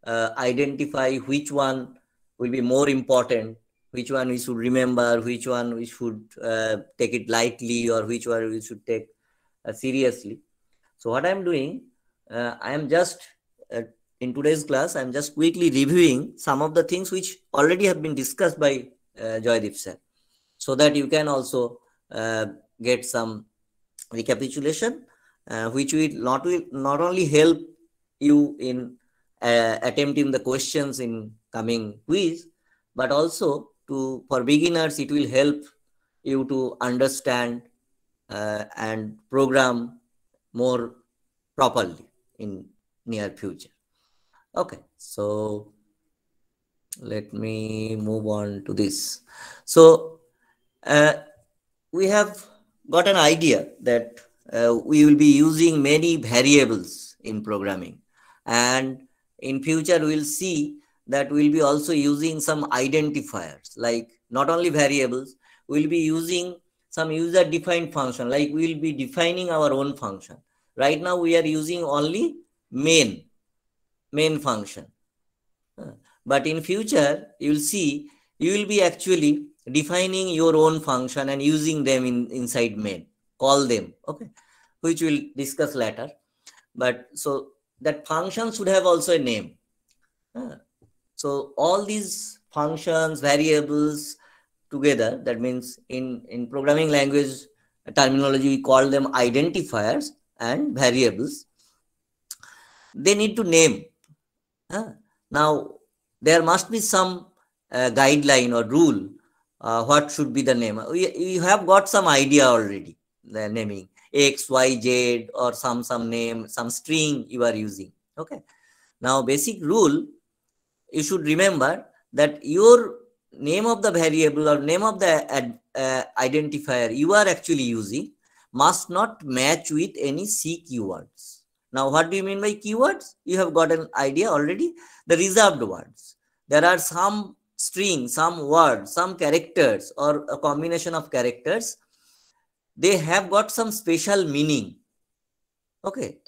identify which one will be more important, which one we should remember, which one we should take it lightly, or which one we should take seriously. So what I'm doing, I am just in today's class, I'm just quickly reviewing some of the things which already have been discussed by Joydeep sir, so that you can also get some recapitulation, which will not only help you in attempting the questions in coming quiz, but also for beginners, it will help you to understand and program more properly in near future. Okay, so let me move on to this. So we have got an idea that we will be using many variables in programming, and in future we'll see that we'll be also using some identifiers, like not only variables, we'll be using some user defined function, like we'll be defining our own function. Right now we are using only main function, but in future you'll see you will be actually defining your own function and using them inside main, call them, okay, which we'll discuss later. But so that function should have also a name. So all these functions, variables together, that means in programming language terminology, we call them identifiers and variables. They need to name. Now, there must be some guideline or rule. What should be the name? You have got some idea already, the naming X, Y, Z, or some name, some string you are using. Okay. Now, basic rule, you should remember that your name of the variable or name of the identifier you are actually using must not match with any C keywords. Now, what do you mean by keywords? You have got an idea already. The reserved words. There are some strings, some words, some characters, or a combination of characters. They have got some special meaning. Okay.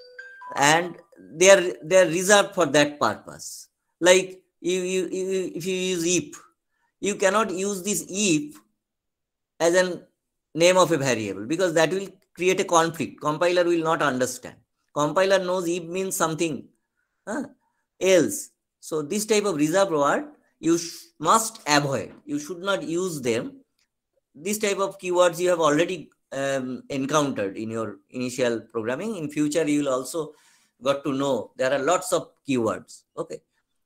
And they are reserved for that purpose. Like if you use if, you cannot use this if as a name of a variable, because that will create a conflict. Compiler will not understand. Compiler knows if means something else. So this type of reserved word you must avoid. You should not use them. This type of keywords you have already encountered in your initial programming. In future, you will also got to know there are lots of keywords. Okay,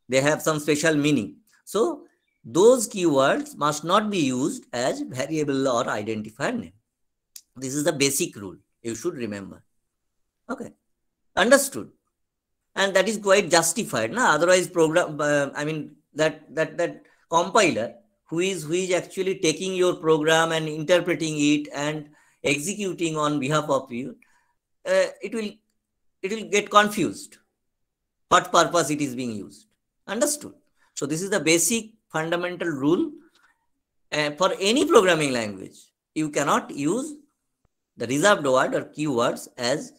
they have some special meaning. So those keywords must not be used as variable or identifier name. This is the basic rule you should remember. Okay, understood. And that is quite justified. Otherwise, that compiler who is actually taking your program and interpreting it and executing on behalf of you, it will get confused what purpose it is being used. Understood? So this is the basic fundamental rule for any programming language. You cannot use the reserved word or keywords as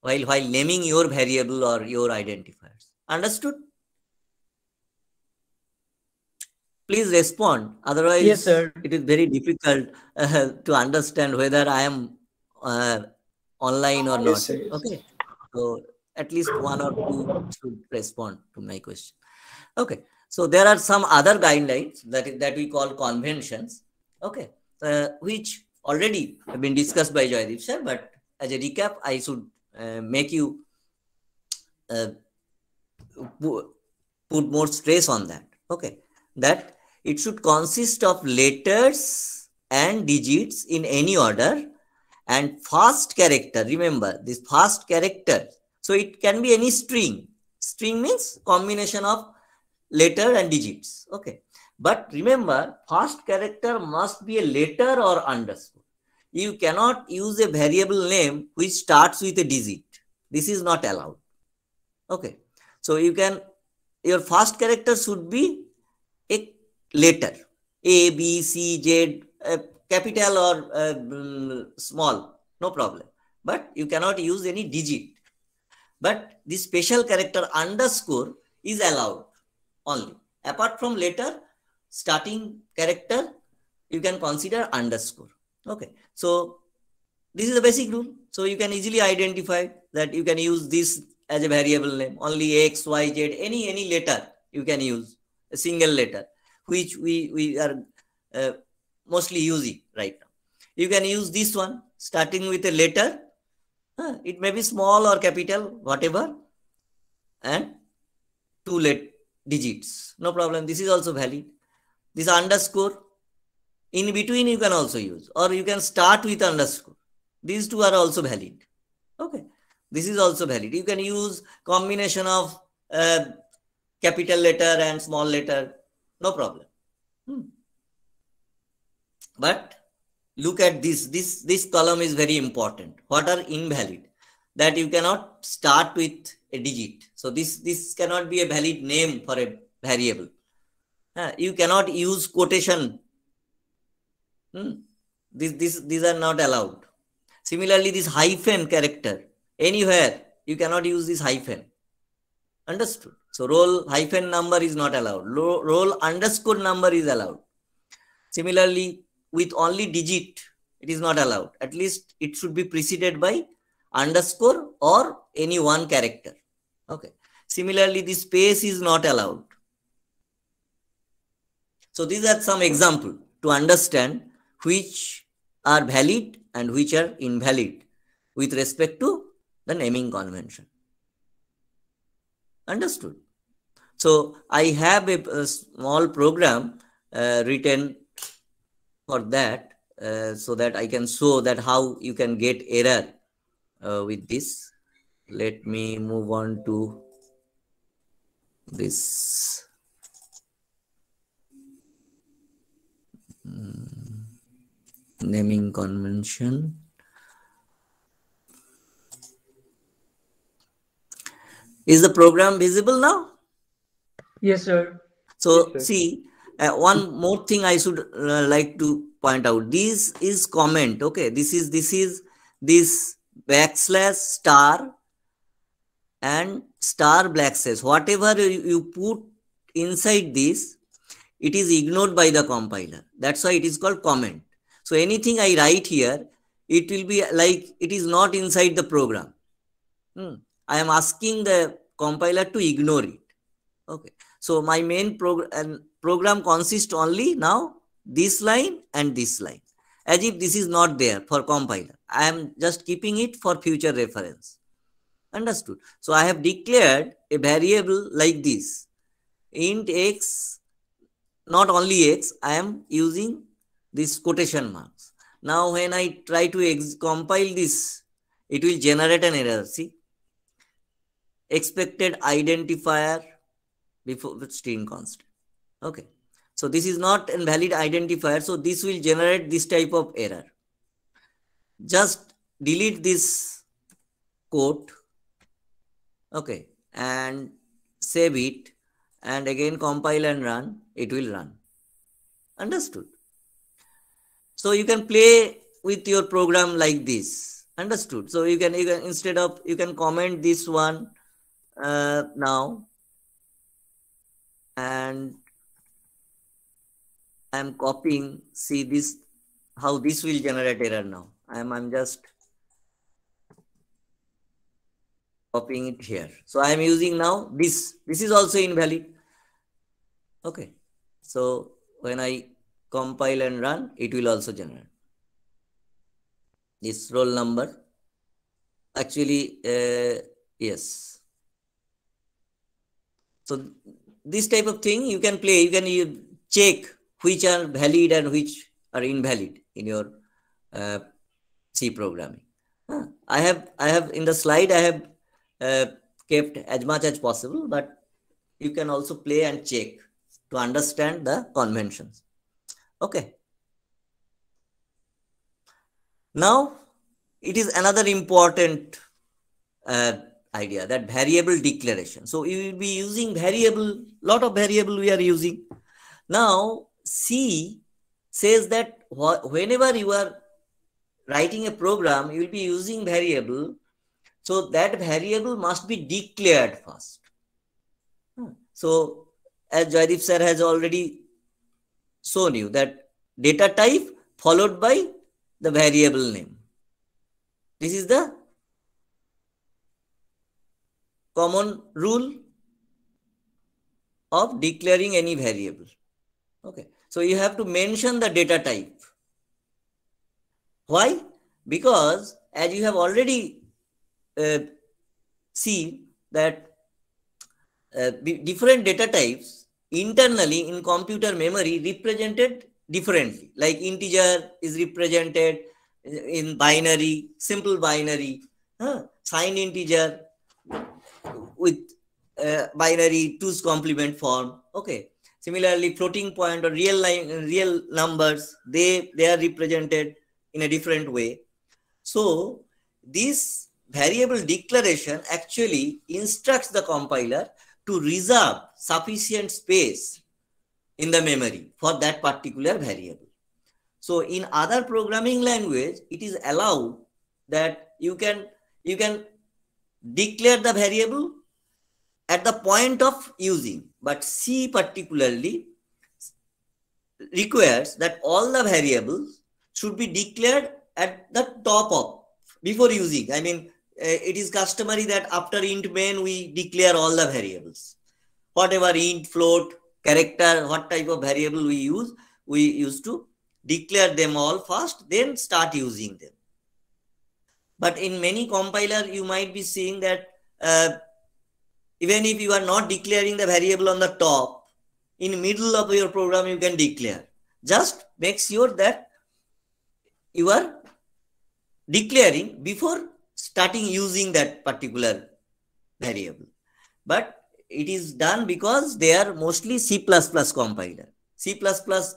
while naming your variable or your identifiers. Understood? Please respond. Otherwise, yes, sir. It is very difficult to understand whether I am online or not. Yes, sir, yes. Okay. So at least one or two should respond to my question. Okay. So there are some other guidelines that we call conventions. Okay. Which already have been discussed by Joydeep sir, but as a recap, I should make you put more stress on that. Okay. That it should consist of letters and digits in any order and first character. Remember this first character. So it can be any string. String means combination of letter and digits. Okay. But remember, first character must be a letter or underscore. You cannot use a variable name which starts with a digit. This is not allowed. Okay. So your first character should be a letter, A, B, C, Z, capital or small, no problem. But you cannot use any digit. But this special character underscore is allowed only. Apart from letter, starting character, you can consider underscore. Okay. So this is the basic rule. So you can easily identify that you can use this as a variable name. Only X, Y, Z, any letter you can use, a single letter, which we are mostly using right now. You can use this one starting with a letter. It may be small or capital, whatever, and 2 digits. No problem. This is also valid. This underscore, in between you can also use, or you can start with underscore. These two are also valid. Okay. This is also valid. You can use combination of capital letter and small letter. No problem. But look at this. This column is very important. What are invalid? That you cannot start with a digit. So this cannot be a valid name for a variable. You cannot use quotation. These are not allowed. Similarly, this hyphen character, anywhere you cannot use this hyphen. Understood? So roll hyphen number is not allowed. Roll underscore number is allowed. Similarly, with only digit, it is not allowed. At least it should be preceded by underscore or any one character. Okay. Similarly, the space is not allowed. So these are some examples to understand which are valid and which are invalid with respect to the naming convention. Understood? So I have a small program written for that so that I can show that how you can get error with this. Let me move on to this. Naming convention. Is the program visible now? Yes, sir. So Yes, sir. see, one more thing I should like to point out. This is comment. Okay, this is this backslash star and star backslash. Whatever you put inside this, it is ignored by the compiler. That's why it is called comment. So anything I write here, it will be like it is not inside the program. I am asking the compiler to ignore it. Okay. So my main program consists only now this line and this line, as if this is not there for compiler. I am just keeping it for future reference. Understood? So I have declared a variable like this, int x, not only x, I am using this quotation marks. Now when I try to compile this, it will generate an error. See, expected identifier before the string constant. Okay. So this is not a valid identifier. So this will generate this type of error. Just delete this quote. Okay. And save it. And again compile and run. It will run. Understood? So you can play with your program like this. Understood? So you can instead of, you can comment this one now. And I'm copying, see this, how this will generate error now. I'm just copying it here. So I'm using now this is also invalid. Okay. So when I compile and run, it will also generate this roll number. Actually, yes. So this type of thing you can play, you can check which are valid and which are invalid in your C programming. I have in the slide, I have kept as much as possible, but you can also play and check to understand the conventions. Okay. Now, it is another important idea, that variable declaration. So you will be using variable, lot of variable we are using. Now, C says that whenever you are writing a program, you will be using variable. So that variable must be declared first. So as Joydeep sir has already shown you that data type followed by the variable name. This is the common rule of declaring any variable. Okay. So you have to mention the data type. Why? Because as you have already seen that different data types internally in computer memory represented differently. Like integer is represented in binary, simple binary, signed integer with binary 2's complement form. Okay. Similarly, floating point or real numbers, they are represented in a different way. So this variable declaration actually instructs the compiler to reserve sufficient space in the memory for that particular variable. So in other programming language, it is allowed that you can declare the variable at the point of using, but C particularly requires that all the variables should be declared at the top of before using. I mean, it is customary that after int main we declare all the variables, whatever int, float, character, what type of variable we used to declare them all first, then start using them. But in many compiler, you might be seeing that even if you are not declaring the variable on the top, in middle of your program, you can declare. Just make sure that you are declaring before starting using that particular variable. But it is done because they are mostly C++ compiler. C++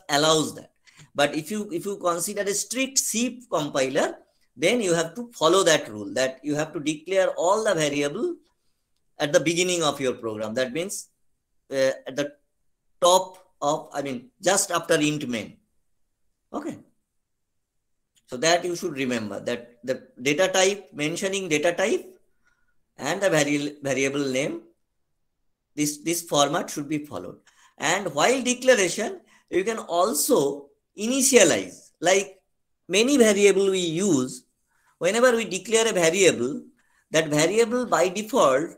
allows that. But if you consider a strict C compiler, then you have to follow that rule, that you have to declare all the variable at the beginning of your program. That means at the top of, I mean, just after int main. Okay. So that you should remember that the data type, mentioning data type and the variable name, this format should be followed. And while declaration, you can also initialize, like many variable we use. Whenever we declare a variable, that variable by default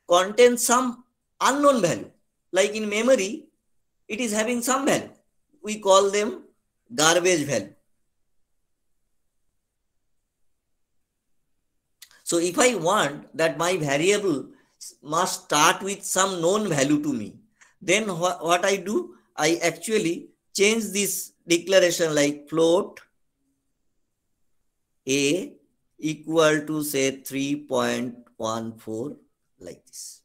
contains some unknown value. Like in memory, it is having some value. We call them garbage value. So if I want that my variable must start with some known value to me, then what I do, I actually change this declaration like float a equal to say 3.14 like this.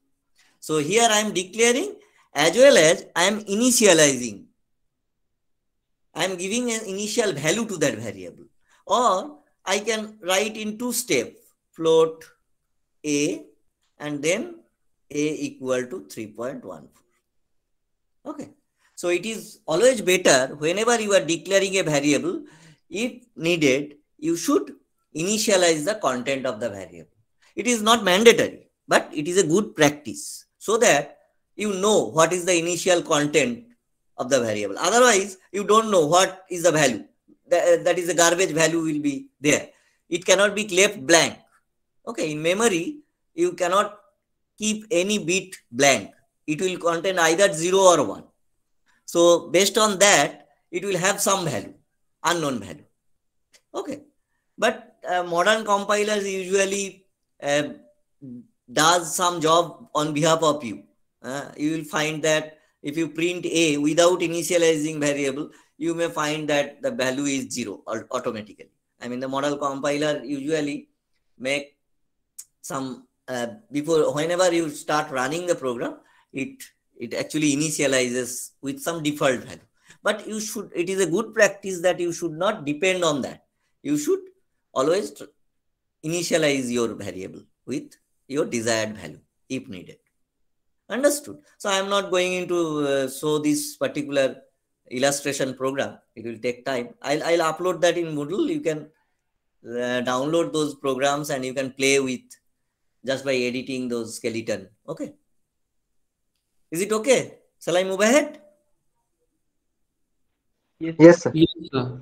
So here I am declaring as well as I am initializing. I am giving an initial value to that variable. Or I can write in two steps, float a and then a equal to 3.14. Okay. So it is always better whenever you are declaring a variable, if needed, you should initialize the content of the variable. It is not mandatory, but it is a good practice so that you know what is the initial content of the variable. Otherwise, you don't know what is the value. That is the garbage value will be there. It cannot be left blank. Okay, in memory, you cannot keep any bit blank. It will contain either 0 or 1. So based on that, it will have some value, unknown value. Okay, but modern compilers usually does some job on behalf of you. You will find that if you print a without initializing variable, you may find that the value is 0 automatically. I mean, the model compiler usually make some before, whenever you start running the program, it actually initializes with some default value. But you should, it is a good practice that you should not depend on that. You should always initialize your variable with your desired value if needed. Understood? So I am not going into show this particular illustration program. It will take time. I'll upload that in Moodle. You can download those programs and you can play with just by editing those skeleton. Okay. Is it okay? Shall I move ahead? Yes, sir. Yes, sir.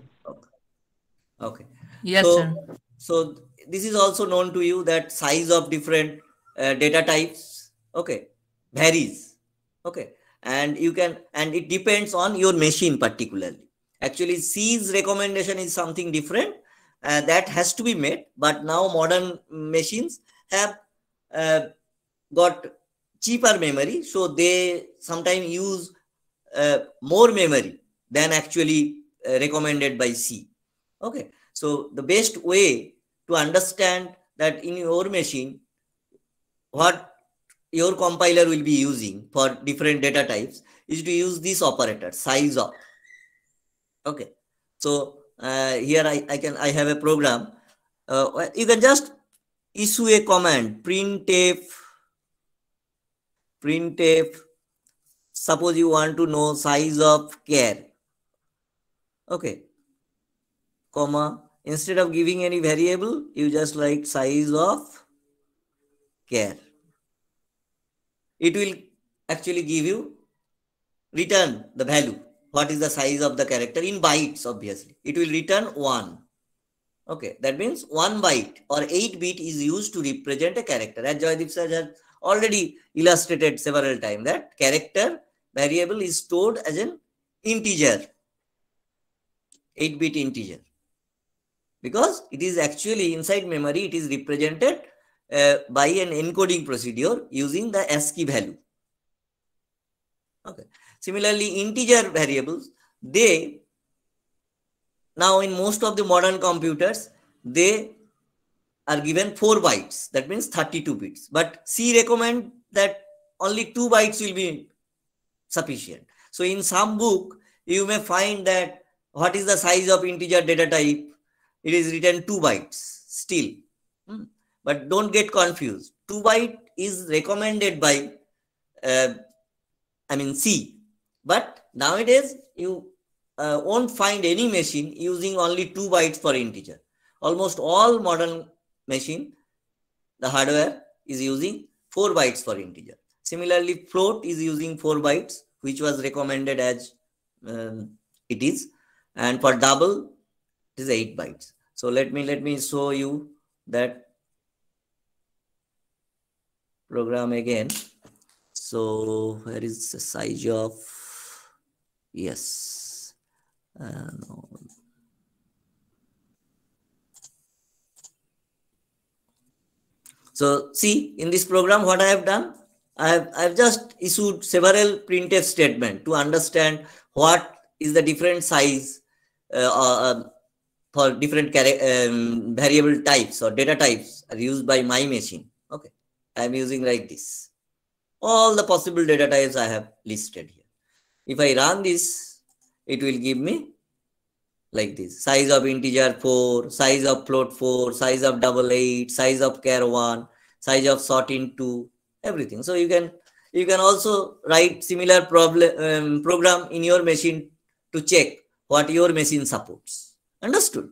Okay. Yes, So, sir. so this is also known to you that size of different data types, okay, varies, okay, and you can, and it depends on your machine particularly. Actually, C's recommendation is something different that has to be made, but now modern machines have got cheaper memory, so they sometimes use more memory than actually recommended by C. Okay, so the best way to understand that in your machine what your compiler will be using for different data types is to use this operator size of. Okay, so here I have a program. You can just issue a command printf. Suppose you want to know size of char. Okay, comma, instead of giving any variable, you just write size of char. It will actually give you, return the value. What is the size of the character in bytes? Obviously, it will return 1. Okay, that means 1 byte or 8-bit is used to represent a character. As Joydeep sir has already illustrated several times, that character variable is stored as an integer, 8-bit integer, because it is actually inside memory. It is represented by an encoding procedure using the ASCII value. Okay. Similarly, integer variables, they now in most of the modern computers, they are given 4 bytes. That means 32 bits. But C recommend that only 2 bytes will be sufficient. So in some book, you may find that what is the size of integer data type? It is written 2 bytes still. But don't get confused. 2 byte is recommended by C. But nowadays, you won't find any machine using only 2 bytes for integer. Almost all modern machine, the hardware is using 4 bytes for integer. Similarly, float is using 4 bytes, which was recommended as it is. And for double, it is 8 bytes. So let me show you that program again. So where is the size of, yes, no. So see, in this program, what I have done, I've just issued several printf statement to understand what is the different size for different variable types or data types are used by my machine. Okay, I'm using like this. All the possible data types I have listed here. If I run this, it will give me like this: size of integer 4, size of float 4, size of double 8, size of char 1, size of sorting 2, everything. So you can also write similar program in your machine to check what your machine supports. Understood?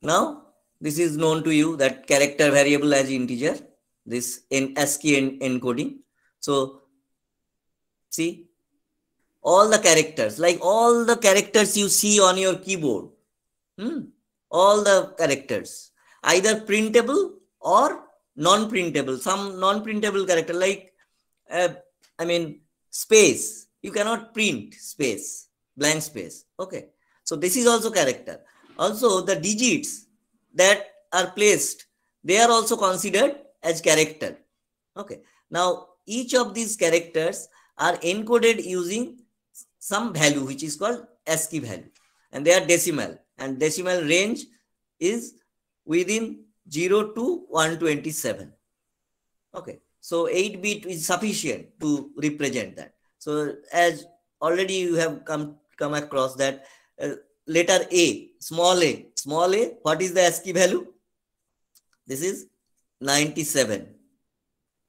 Now, this is known to you, that character variable as integer, this in ASCII encoding. So, see, all the characters, like all the characters you see on your keyboard, all the characters, either printable or non-printable. Some non-printable character like, space. You cannot print space, blank space. Okay. So this is also character. Also, the digits that are placed, they are also considered as character. Okay. Now, each of these characters are encoded using some value, which is called ASCII value, and they are decimal, and decimal range is within 0 to 127. Okay. So 8-bit is sufficient to represent that. So as already you have come across that letter A, small a, what is the ASCII value? This is 97.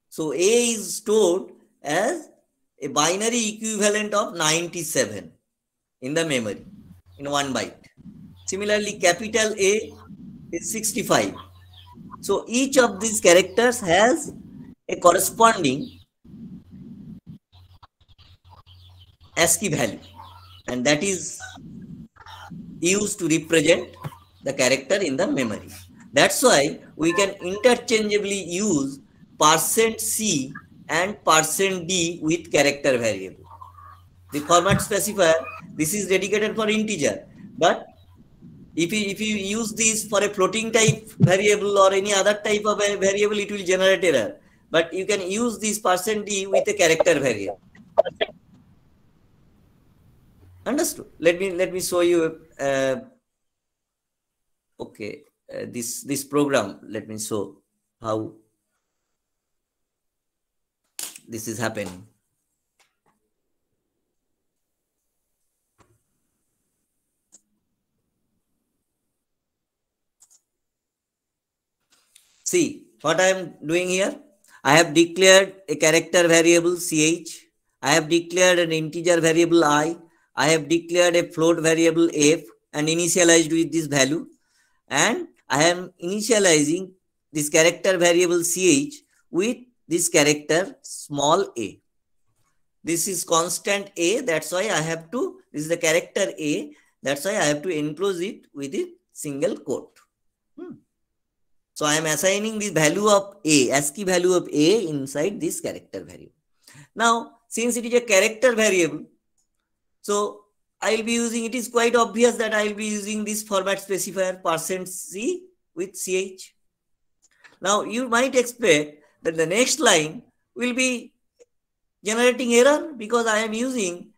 So A is stored as a binary equivalent of 97. in the memory in 1 byte. Similarly, capital A is 65. So each of these characters has a corresponding ASCII value, and that is used to represent the character in the memory. That's why we can interchangeably use %C and %D with character variable. The format specifier, this is dedicated for integer, but if you use this for a floating type variable or any other type of variable, it will generate error. But you can use this %D with a character variable. Understood? Let me show you. Okay, this program. Let me show how this is happening. See what I am doing here. I have declared a character variable ch. I have declared an integer variable I. I have declared a float variable f and initialized with this value. And I am initializing this character variable ch with this character small a. This is constant a. That's why I have to, this is the character a. That's why I have to enclose it with a single quote. So I am assigning the value of a, ASCII value of a inside this character variable. Now, since it is a character variable, so I will be using, it is quite obvious that I will be using this format specifier %C with ch. Now, you might expect that the next line will be generating error because I am using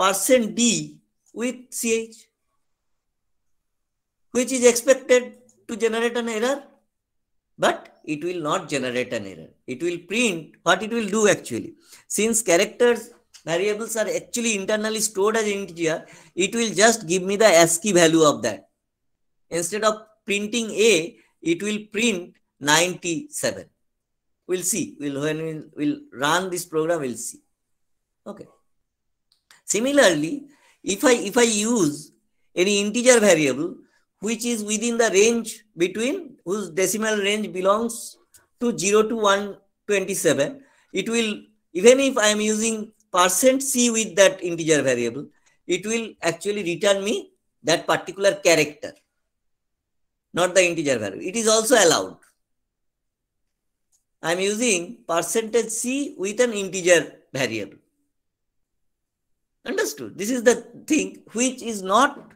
%D with ch, which is expected to generate an error, but it will not generate an error. It will print what it will do actually. Since characters variables are actually internally stored as integer, it will just give me the ASCII value of that. Instead of printing a, it will print 97. We'll see. When we'll run this program, we'll see. Okay. Similarly, if I use any integer variable which is within the range between, whose decimal range belongs to 0 to 127, it will, even if I am using %C with that integer variable, it will actually return me that particular character, not the integer value. It is also allowed. I am using %C with an integer variable. Understood? This is the thing which is not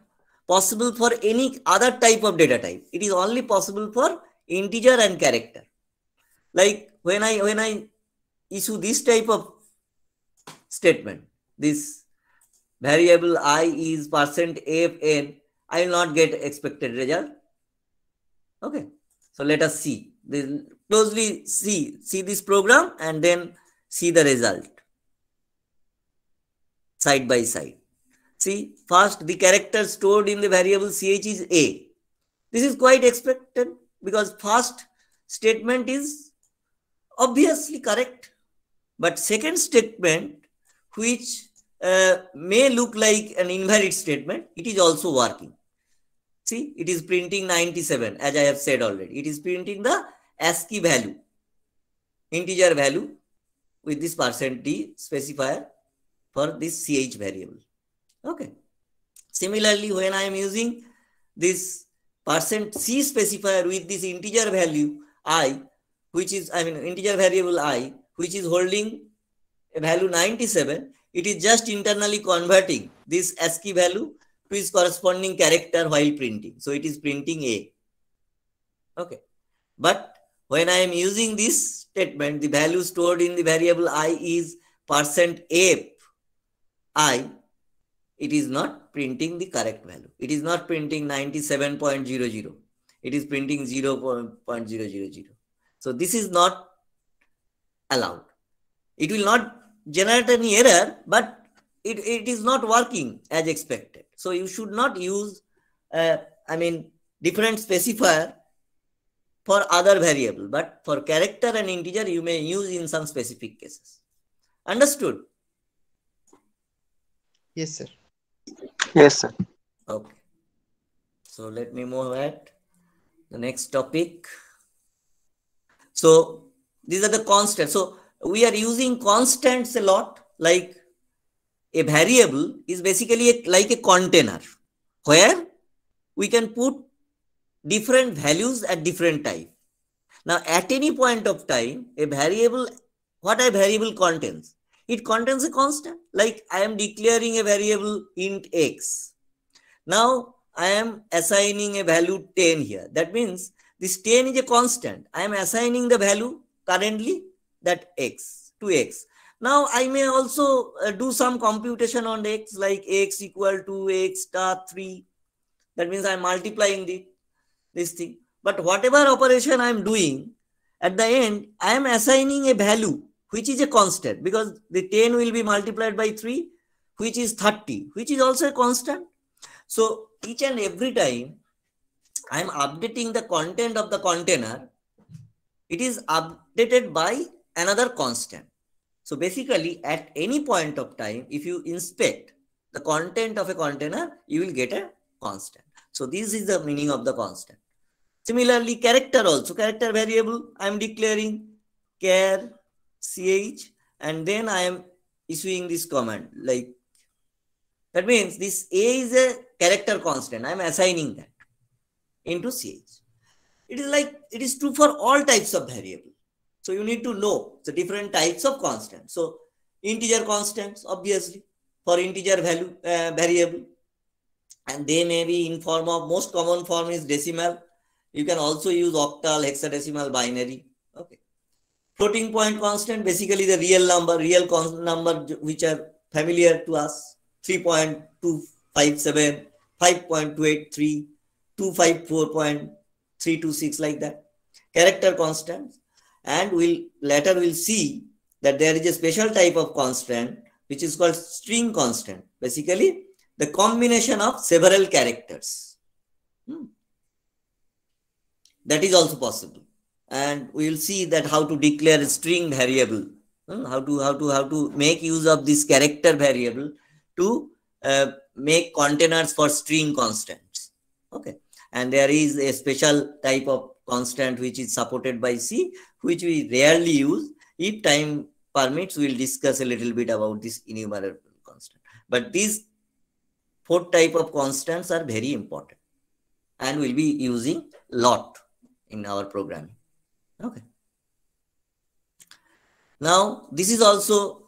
possible for any other type of data type. It is only possible for integer and character. Like when I issue this type of statement, this variable I is %fn, I will not get expected result. Okay. So let us see. Closely see this program and then see the result side by side. See, first the character stored in the variable ch is a. This is quite expected because first statement is obviously correct, but second statement, which may look like an invalid statement, it is also working. See, it is printing 97, as I have said already. It is printing the ASCII value, integer value with this %D specifier for this ch variable. Okay. Similarly, when I am using this %C specifier with this integer value I, which is, integer variable I, which is holding a value 97, it is just internally converting this ASCII value to its corresponding character while printing. So it is printing A. Okay. But when I am using this statement, the value stored in the variable I is %F I, it is not printing the correct value. It is not printing 97.00. It is printing 0.000. So this is not allowed. It will not generate any error, but it is not working as expected. So you should not use, different specifier for other variable, but for character and integer, you may use in some specific cases. Understood? Yes, sir. Yes, sir. Okay. So let me move at the next topic. So these are the constants. So we are using constants a lot. Like a variable is basically like a container where we can put different values at different time. Now, at any point of time, a variable, what a variable contains? It contains a constant. Like I am declaring a variable int x. Now, I am assigning a value 10 here. That means this 10 is a constant. I am assigning the value currently that x to x. Now, I may also do some computation on x, like x equal to x star 3. That means I am multiplying this thing. But whatever operation I am doing, at the end, I am assigning a value which is a constant, because the 10 will be multiplied by 3, which is 30, which is also a constant. So each and every time I am updating the content of the container, it is updated by another constant. So basically, at any point of time, if you inspect the content of a container, you will get a constant. So this is the meaning of the constant. Similarly, character also, character variable, I am declaring char ch, and then I am issuing this command. Like that means this a is a character constant. I am assigning that into ch. It is like it is true for all types of variable. So you need to know the different types of constants. So integer constants, obviously, for integer value variable, and they may be in form of, most common form is decimal. You can also use octal, hexadecimal, binary. Okay. Floating point constant, basically the real number, number which are familiar to us. 3.257, 5.283, 254.326, like that. Character constants. And later we'll see that there is a special type of constant which is called string constant. Basically, the combination of several characters. That is also possible. And we will see that how to declare a string variable, how to make use of this character variable to make containers for string constants. Okay. And there is a special type of constant which is supported by C, which we rarely use. If time permits, we will discuss a little bit about this enumerable constant. But these 4 type of constants are very important and we'll be using lot in our programming. Okay. Now, this is also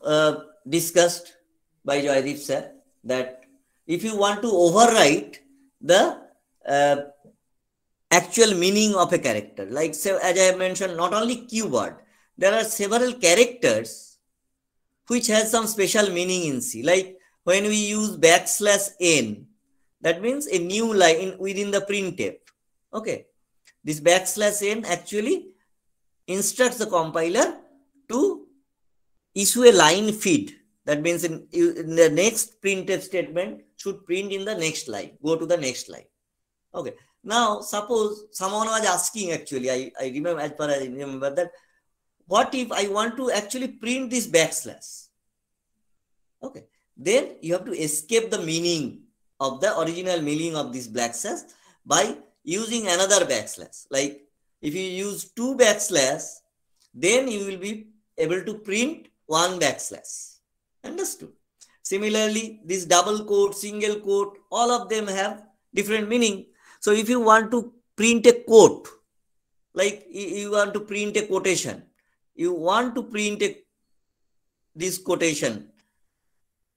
discussed by Joydeep sir, that if you want to overwrite the actual meaning of a character, like, so as I have mentioned, not only keyword, there are several characters which has some special meaning in C. Like when we use \n, that means a new line within the printf. Okay. This \n actually instructs the compiler to issue a line feed. That means in the next printf statement should print in the next line, go to the next line. Okay. Now, suppose someone was asking, actually, I remember, as far as I remember, that what if I want to actually print this \? Okay. Then you have to escape the meaning of the original meaning of this \, by using another \. Like if you use 2 \, then you will be able to print 1 \. Understood? Similarly, this double quote, single quote, all of them have different meaning. So if you want to print a quote, like you want to print a quotation, you want to print this quotation,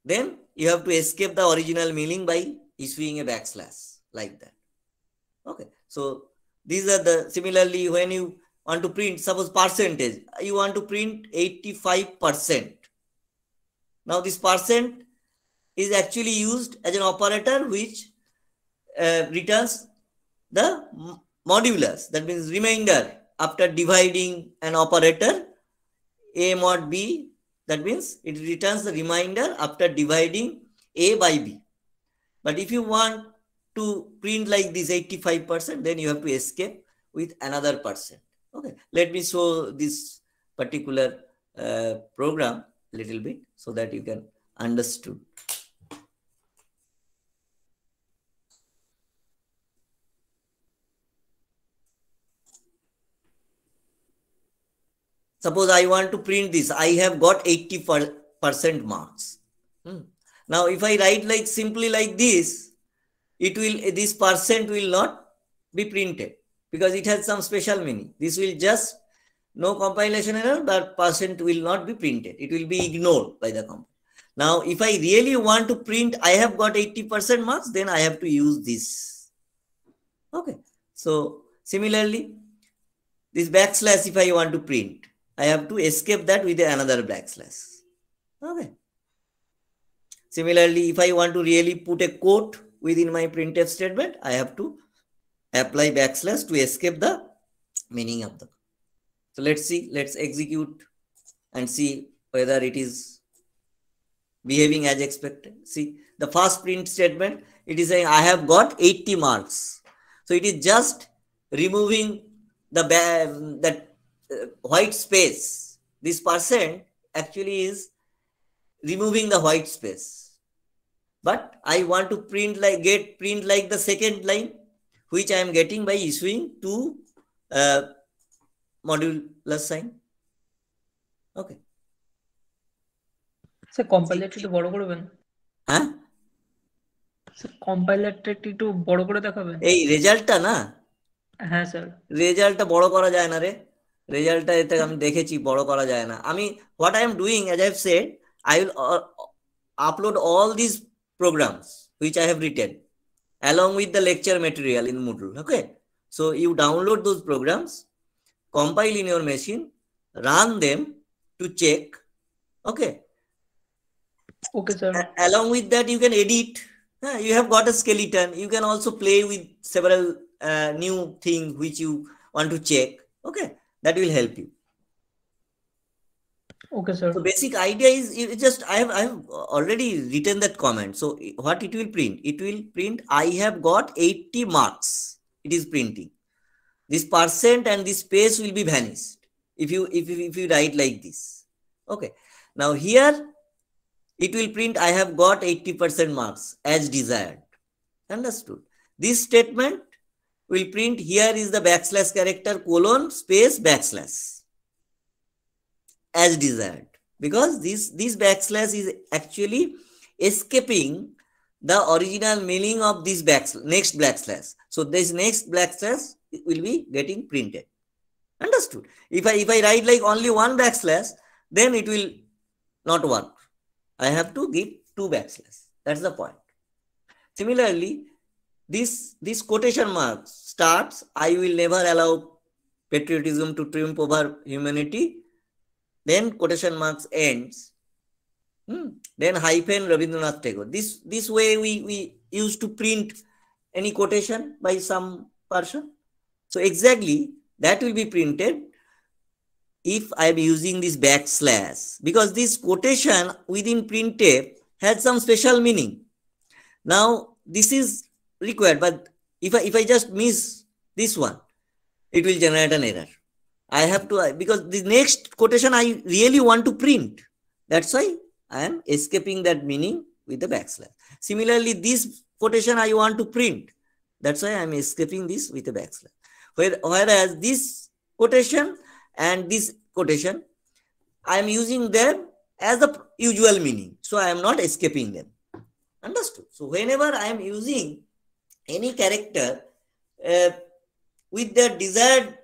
then you have to escape the original meaning by issuing a \, like that. Okay. So these are the, similarly, when you want to print, suppose percentage, you want to print 85%. Now this percent is actually used as an operator which returns the modulus, that means remainder, after dividing an operator A mod B. That means it returns the remainder after dividing A by B. But if you want to print like this 85%, then you have to escape with another percent. Okay. Let me show this particular program a little bit so that you can understand. suppose I want to print this, I have got 80% marks. Now, if I write like simply like this, this percent will not be printed because it has some special meaning. This will just no compilation error, but percent will not be printed. It will be ignored by the compiler. Now, if I really want to print, I have got 80% marks, then I have to use this. Okay. So similarly, this backslash, if I want to print, I have to escape that with another backslash. Okay. Similarly, if I want to really put a quote within my printf statement, I have to apply backslash to escape the meaning of the. So let's see, let's execute and see whether it is behaving as expected. See, the first print statement, it is saying I have got 80 marks. So it is just removing that white space. This percent actually is removing the white space. But I want to print like the second line, which I am getting by issuing two modulus sign. Okay. So compiler to বড় করবেন? হ্যাঁ? So compiler একটু বড় করে দেখাবেন? এই রেজাল্টটা না? হ্যাঁ স্যার। রেজাল্টটা বড় করা যায় না রে। রেজাল্টটা এতে আমি দেখেছি বড় করা যায় না। আমি what I am doing, as I have said, I will upload all these programs which I have written along with the lecture material in Moodle. Okay. So you download those programs, compile in your machine, run them to check. Okay. Okay, sir. Along with that, you can edit. You have got a skeleton. You can also play with several new things which you want to check. Okay. That will help you. Okay, sir. So basic idea is just I have already written that comment. So what it will print? It will print I have got 80 marks. It is printing. This percent and this space will be vanished if you write like this. Okay. Now here it will print I have got 80% marks as desired. Understood? This statement will print here is the backslash character colon space backslash as desired, because this backslash is actually escaping the original meaning of this next backslash. So this next backslash will be getting printed. Understood? If I write like only one backslash, then it will not work. I have to give two backslash. That's the point. Similarly, this quotation mark starts, I will never allow patriotism to triumph over humanity. Then quotation marks ends. Then hyphen Rabindranath Tagore. This way we used to print any quotation by some person. So exactly that will be printed if I am using this backslash, because this quotation within printf has some special meaning. Now this is required, but if I just miss this one, it will generate an error. I have to, because the next quotation I really want to print. That's why I am escaping that meaning with the backslash. Similarly, this quotation I want to print. That's why I am escaping this with a backslash. Whereas this quotation and this quotation, I am using them as the usual meaning. So I am not escaping them. Understood? So whenever I am using any character with their desired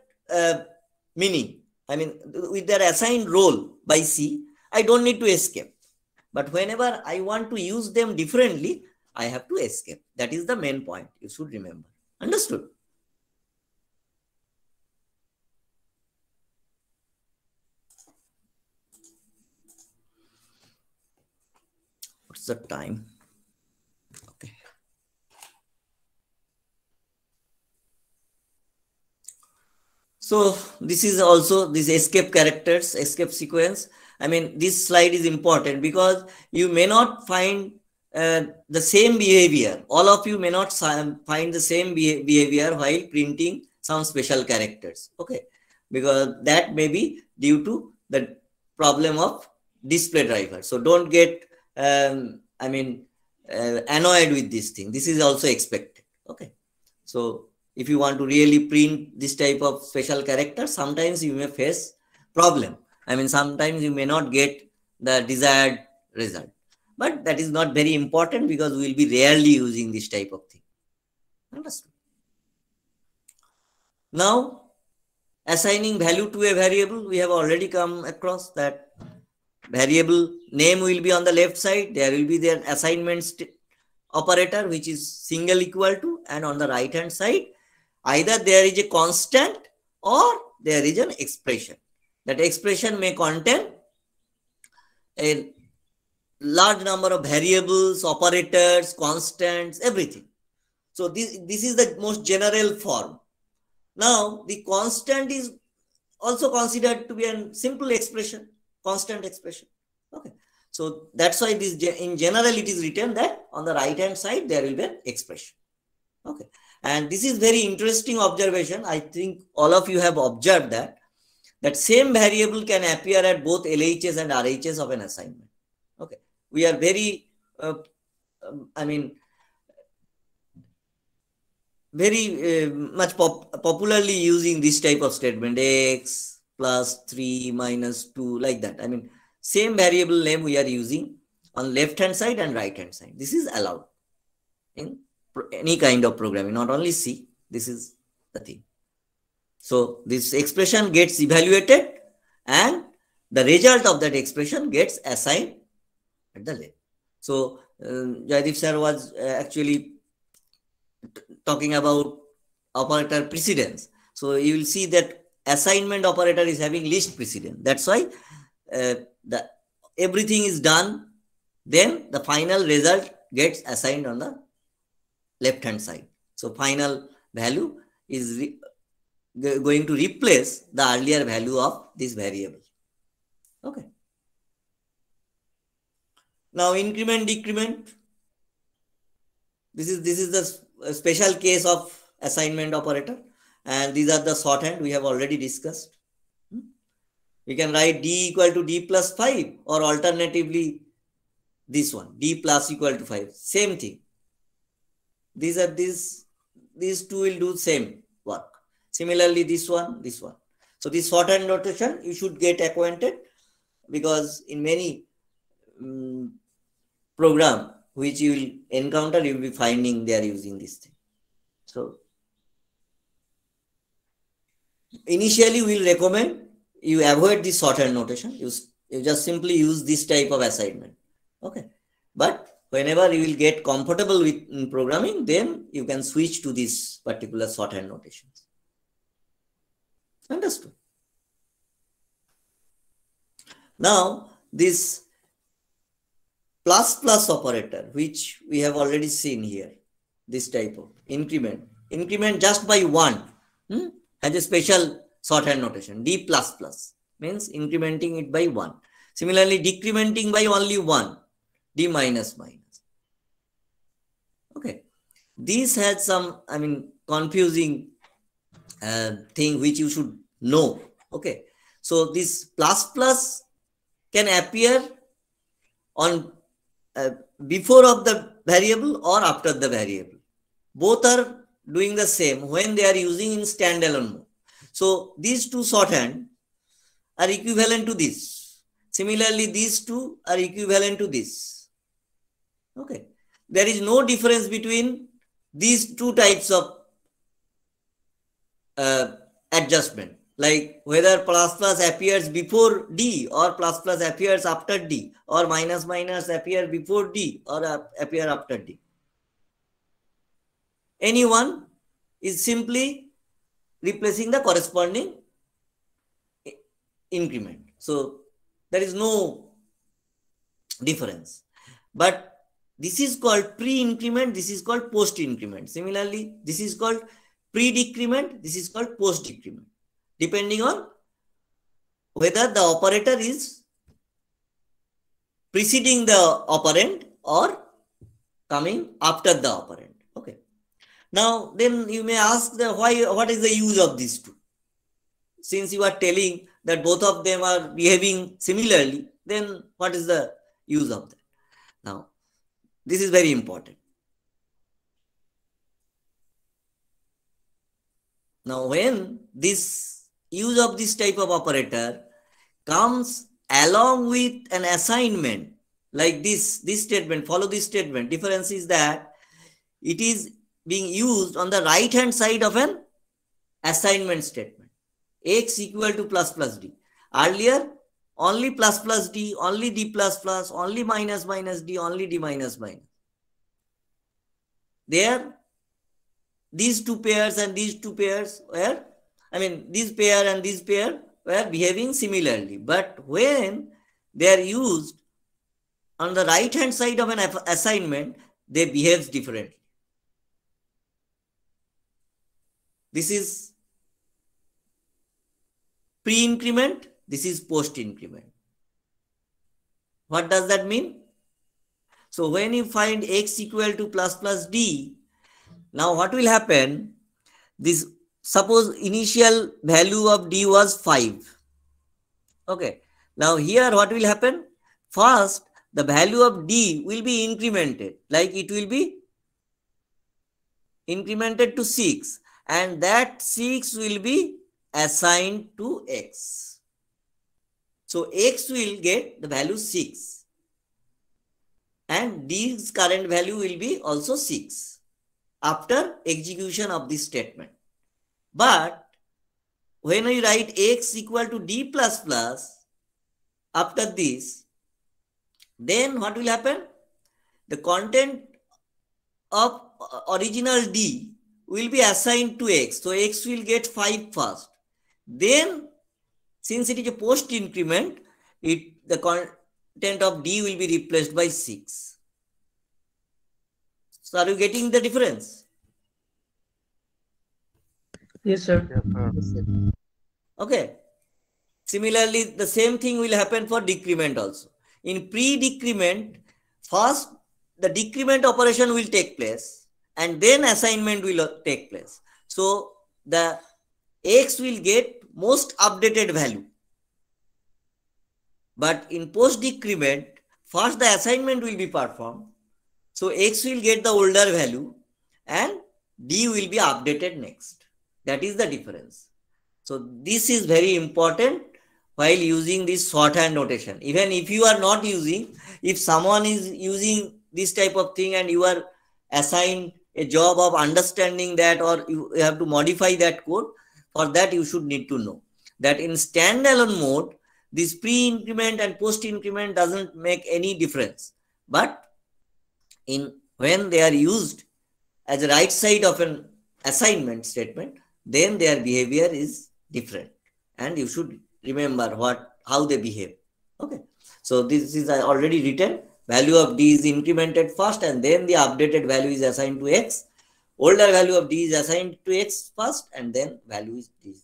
meaning, I mean with their assigned role by C, I don't need to escape. But whenever I want to use them differently, I have to escape. That is the main point you should remember. Understood? What's the time? Okay. So this is also this escape characters, escape sequence. I mean, this slide is important because you may not find the same behavior. All of you may not find the same behavior while printing some special characters. Okay. Because that may be due to the problem of display driver. So don't get, annoyed with this thing. This is also expected. Okay. So if you want to really print this type of special character, sometimes you may face problem. I mean, sometimes you may not get the desired result, but that is not very important because we will be rarely using this type of thing. Understood? Now, assigning value to a variable, we have already come across that variable name will be on the left side. There will be their assignment operator, which is single equal to, and on the right hand side, either there is a constant or there is an expression. That expression may contain a large number of variables, operators, constants, everything. So this is the most general form. Now, the constant is also considered to be a simple expression, constant expression. Okay. So that's why this, in general, it is written that on the right hand side, there will be an expression. Okay. And this is very interesting observation. I think all of you have observed that same variable can appear at both LHS and RHS of an assignment. Okay. We are very, very much popularly using this type of statement, x plus 3 minus 2, like that. I mean, same variable name we are using on left hand side and right hand side. This is allowed in any kind of programming, not only C. This is the thing. So this expression gets evaluated and the result of that expression gets assigned at the left. So Jaideep sir was actually talking about operator precedence. So you will see that assignment operator is having least precedence. That's why everything is done. Then the final result gets assigned on the left hand side. So final value is going to replace the earlier value of this variable. Okay. Now increment, decrement. This is the special case of assignment operator, and these are the shorthand we have already discussed. We can write d equal to d plus 5, or alternatively this one, d plus equal to 5. Same thing. These two will do same work. Similarly, this one. So this shorthand notation you should get acquainted, because in many program which you will encounter, you will be finding they are using this thing. So initially we will recommend you avoid this shorthand notation. You just simply use this type of assignment. Okay. But whenever you will get comfortable with programming, then you can switch to this particular shorthand notations. Understood? Now, this plus operator, which we have already seen here, this type of increment just by 1 has a special shorthand notation. D plus plus means incrementing it by 1. Similarly, decrementing by only 1, D minus minus. Okay. This has some, confusing thing which you should know. Okay. So this plus can appear on before of the variable or after the variable. Both are doing the same when they are using in standalone mode. So these two shorthand are equivalent to this. Similarly, these two are equivalent to this. Okay. There is no difference between these two types of adjustment, like whether plus appears before D or plus appears after D, or minus appear before D or appear after D. Any one is simply replacing the corresponding increment. So there is no difference. But this is called pre-increment, this is called post-increment. Similarly, this is called pre-decrement, this is called post-decrement, depending on whether the operator is preceding the operand or coming after the operand. Okay. Now, then you may ask what is the use of these two? Since you are telling that both of them are behaving similarly, then what is the use of that? Now, this is very important. Now, when this use of this type of operator comes along with an assignment like this statement, follow this statement. Difference is that it is being used on the right hand side of an assignment statement. X equal to plus plus d. Earlier, only plus plus d, only d plus plus, only minus minus d, only d minus minus. There, these two pairs and these two pairs were, this pair and this pair were behaving similarly. But when they are used on the right hand side of an assignment, they behave differently. This is pre-increment, this is post-increment. What does that mean? So when you find x equal to plus plus d, now what will happen? This, suppose initial value of d was 5. Okay. Now here what will happen? First, the value of d will be incremented, like it will be incremented to 6, and that 6 will be assigned to x. So x will get the value 6 and d's current value will be also 6 after execution of this statement. But when we write x equal to d plus plus after this, then what will happen? The content of original d will be assigned to x. So x will get 5 first. Then, since it is a post increment, the content of d will be replaced by 6. So are you getting the difference? Yes, sir. Yes, sir. Okay. Similarly, the same thing will happen for decrement also. In pre-decrement, first the decrement operation will take place and then assignment will take place. So the x will get most updated value. But in post-decrement, first the assignment will be performed. So x will get the older value and d will be updated next. That is the difference. So this is very important while using this shorthand notation. Even if you are not using, if someone is using this type of thing and you are assigned a job of understanding that, or you have to modify that code, for that you should need to know that in standalone mode, this pre-increment and post-increment doesn't make any difference. But when they are used as a right side of an assignment statement, then their behavior is different. And you should remember how they behave. Okay. So this is already written. Value of d is incremented first and then the updated value is assigned to x. Older value of d is assigned to x first and then value is d.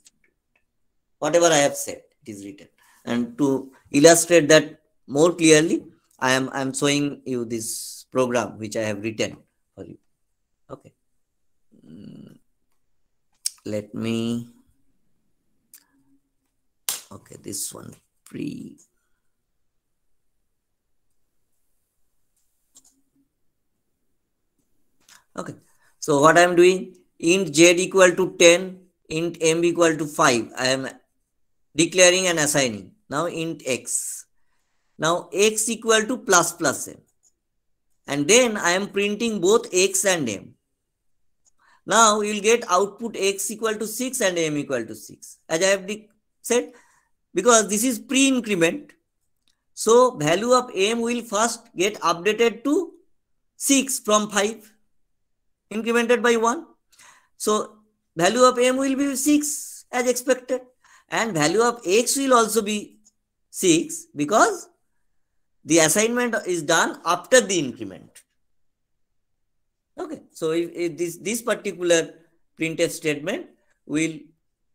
Whatever I have said, it is written. And to illustrate that more clearly, I am showing you this program which I have written for you. Okay. Let me, okay, this one pre. Okay, so what I am doing, int z equal to 10, int m equal to 5. I am declaring and assigning. Now int x. Now x equal to plus plus m. And then I am printing both x and m. Now you will get output x equal to 6 and m equal to 6. As I have said, because this is pre-increment, so value of m will first get updated to 6 from 5, incremented by 1. So value of m will be 6 as expected, and value of x will also be 6 because the assignment is done after the increment. Okay, so if this particular printf statement will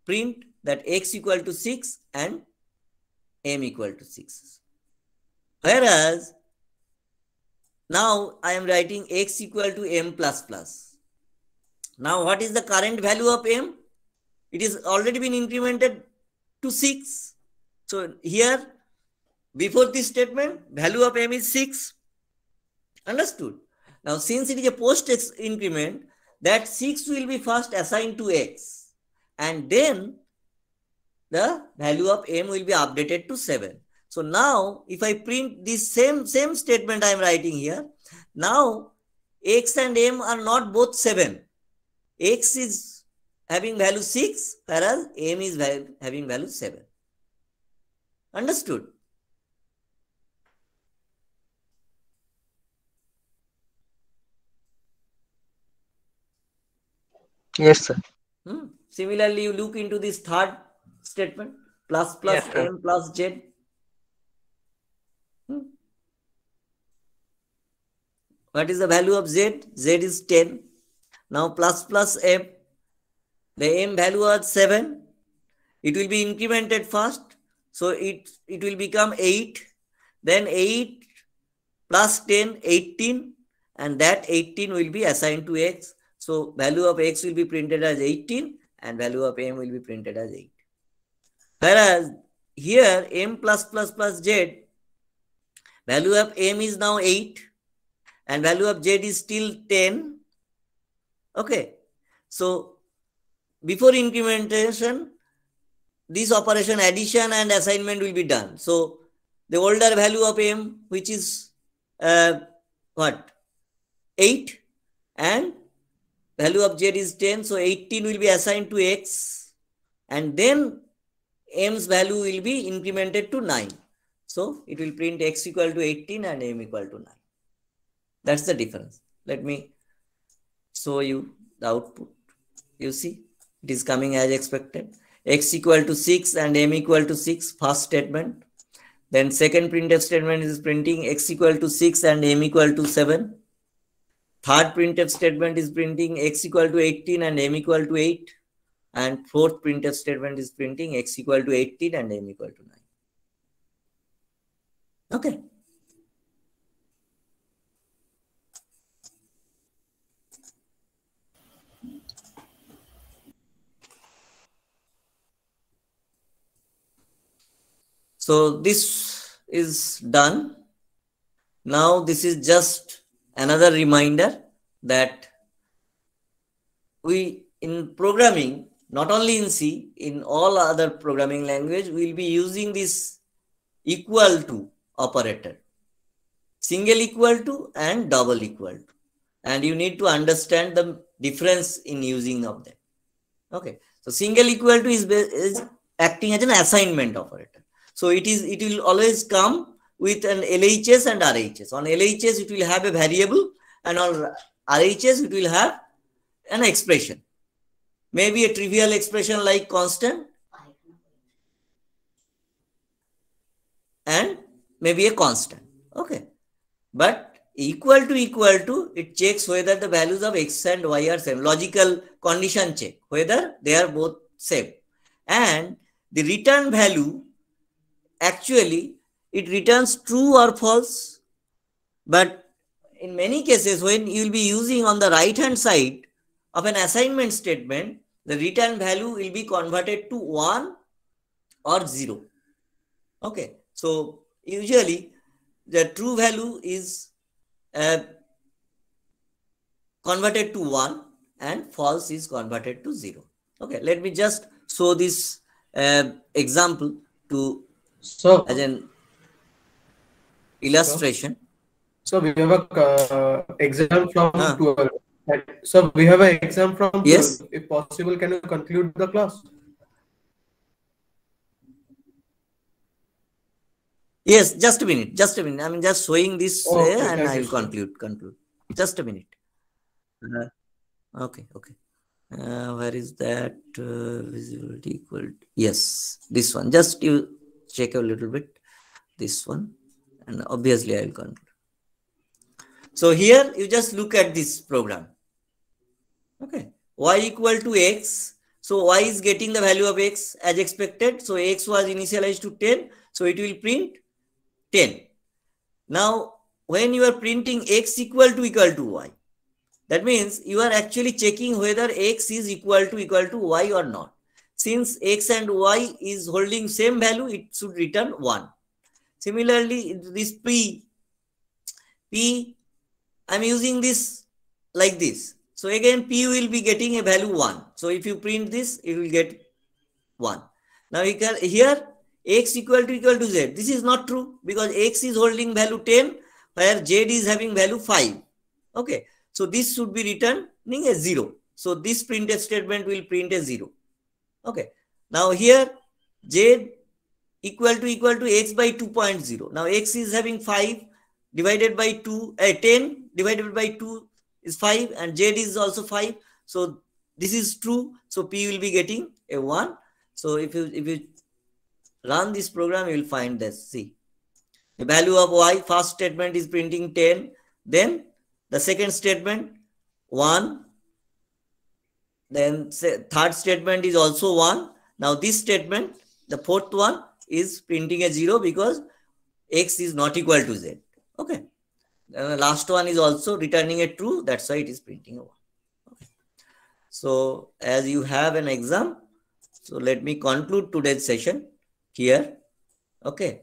print that x equal to 6 and m equal to 6. Whereas now I am writing x equal to m plus plus. Now what is the current value of m? It is already been incremented to 6. So here before this statement, value of m is 6. Understood? Now since it is a post increment, that 6 will be first assigned to x and then the value of m will be updated to 7. So now if I print this same statement I am writing here, now x and m are not both 7. X is having value 6, whereas m is having value 7. Understood? Yes, sir. Similarly, you look into this third statement, plus Yes, sir. m plus z. What is the value of z? Z is 10. Now plus m, the m value was 7. It will be incremented first. So it will become 8. Then 8 plus 10, 18. And that 18 will be assigned to x. So value of x will be printed as 18 and value of m will be printed as 8. Whereas here m plus z, value of m is now 8 and value of z is still 10. Okay. So before incrementation, this operation addition and assignment will be done. So the older value of m, which is what? 8 and value of z is 10. So 18 will be assigned to x and then m's value will be incremented to 9. So it will print x equal to 18 and m equal to 9. That's the difference. Let me show you the output. You see, it is coming as expected. X equal to 6 and m equal to 6, first statement. Then second printf statement is printing x equal to 6 and m equal to 7. Third printf statement is printing x equal to 18 and m equal to 8. And fourth printf statement is printing x equal to 18 and m equal to 9. Okay. So this is done. Now this is just another reminder that we in programming, not only in C, in all other programming language, we will be using this equal to operator. Single equal to and double equal to. And you need to understand the difference in using of them. Okay. So single equal to is acting as an assignment operator. So it will always come with an LHS and RHS. On LHS, it will have a variable, and on RHS, it will have an expression. Maybe a trivial expression like constant, and maybe a constant. Okay. But equal to, it checks whether the values of x and y are same. Logical condition check, whether they are both same. And the return value, actually, it returns true or false. But in many cases, when you will be using on the right hand side of an assignment statement, the return value will be converted to 1 or 0. Okay. So usually the true value is converted to 1 and false is converted to 0. Okay. Let me just show this example to as an illustration. So we have a exam from 12. So we have an exam from 12. Yes. If possible, can you conclude the class? Yes, just a minute. I'm just showing this and I will conclude. Just a minute. Okay. Where is that visibility equal? Yes, this one. Just you check a little bit. This one, and obviously I will conclude. So here you just look at this program. Okay, y equal to x. So y is getting the value of x as expected. So x was initialized to 10. So it will print 10. Now, when you are printing x equal to y, that means you are actually checking whether x is equal to y or not. Since x and y is holding same value, it should return 1. Similarly, this p, I'm using this like this. So again, p will be getting a value 1. So if you print this, it will get 1. Now here x equal to z. This is not true because x is holding value 10 where z is having value 5. Okay. So this should be returning a 0. So this printf statement will print a 0. Okay. Now here z equal to x by 2.0. Now x is having 5 divided by 2, 10 divided by 2 is 5 and z is also 5. So this is true. So p will be getting a 1. So if you run this program, you will find this. See, the value of y, first statement is printing 10. Then the second statement 1. Then third statement is also 1. Now this statement, the fourth one, is printing a 0 because x is not equal to z. Okay. The last one is also returning a true. That's why it is printing a 1. Okay. So as you have an exam, so let me conclude today's session here. Okay.